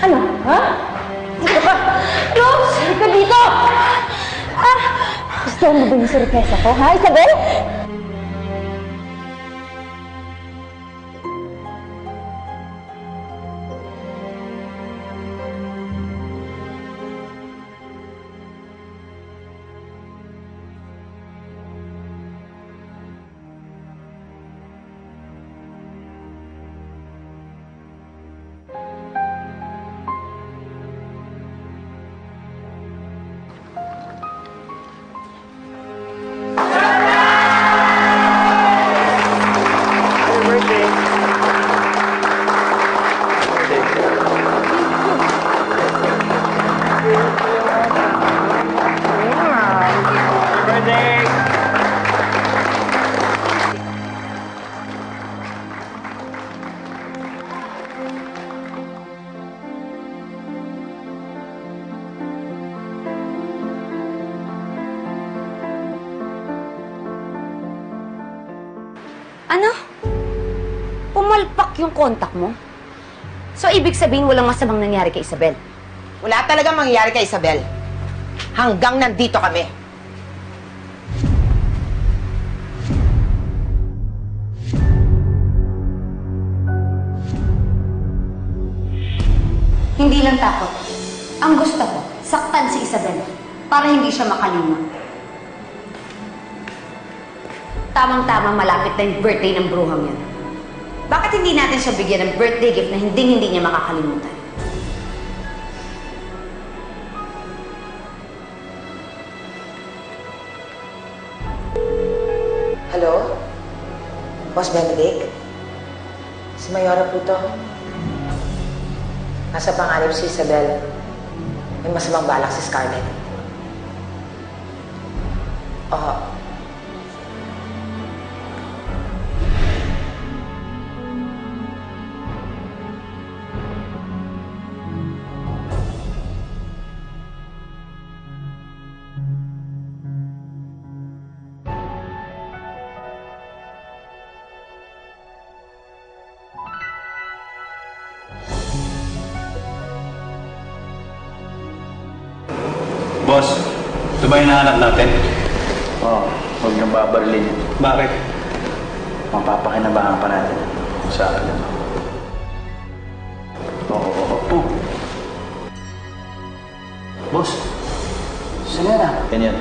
Ano? Ha? Sige pa! Rose! Sige ka dito! Gusto mo ba yung sorpresa ko, ha, Isabel? Ano? Pumalpak yung kontak mo? So, ibig sabihin walang masamang nangyari kay Isabel? Wala talagang mangyayari kay Isabel. Hanggang nandito kami. Hindi lang takot. Ang gusto ko, saktan si Isabel para hindi siya makalimot. Tamang-tama malapit na yung birthday ng bruhang yan. Bakit hindi natin siya bigyan ng birthday gift na hindi niya makakalimutan? Hello? Boss Benedict? Si Mayora po to. Nasa panganib si Isabel. May masamang balak si Scarlett. Boss, ito ba yung nahanap natin? Oo, huwag niyong babarlin. Bakit? Mapapakinabangan pa natin sa akin ito. Oo. Boss, saan na? Ganyan.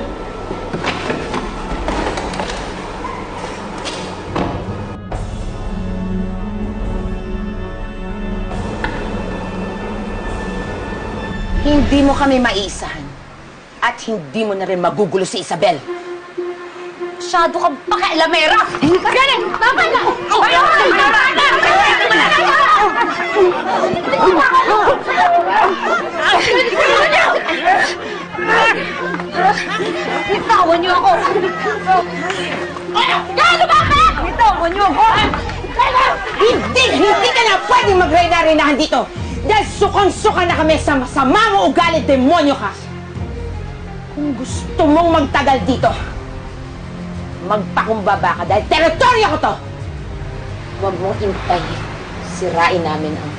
Hindi mo kami maisahan. At hindi mo na rin magugulo si Isabel. Masyado kang pakialamera! Galing! Tama na! Bitawan niyo ako! Lumapit! Bitawan niyo ako! Hindi ka na pwedeng magre-narinahan dito! Dahil sukang-suka na kami sa masama mo ugali, demonyo ka! Kung gusto mong magtagal dito, magpakumbaba ka dahil teritoryo ko to! Huwag mong intayin. Sirain namin ang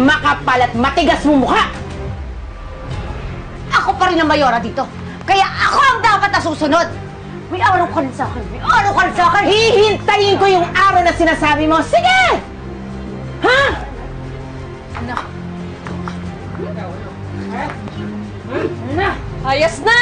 makapal at matigas mong mukha! Ako pa rin ang mayora dito. Kaya ako ang dapat na susunod. May araw ka rin sa akin. May araw ka rin sa akin. Hihintayin ko yung araw na sinasabi mo. Sige! Ha? Ayos na!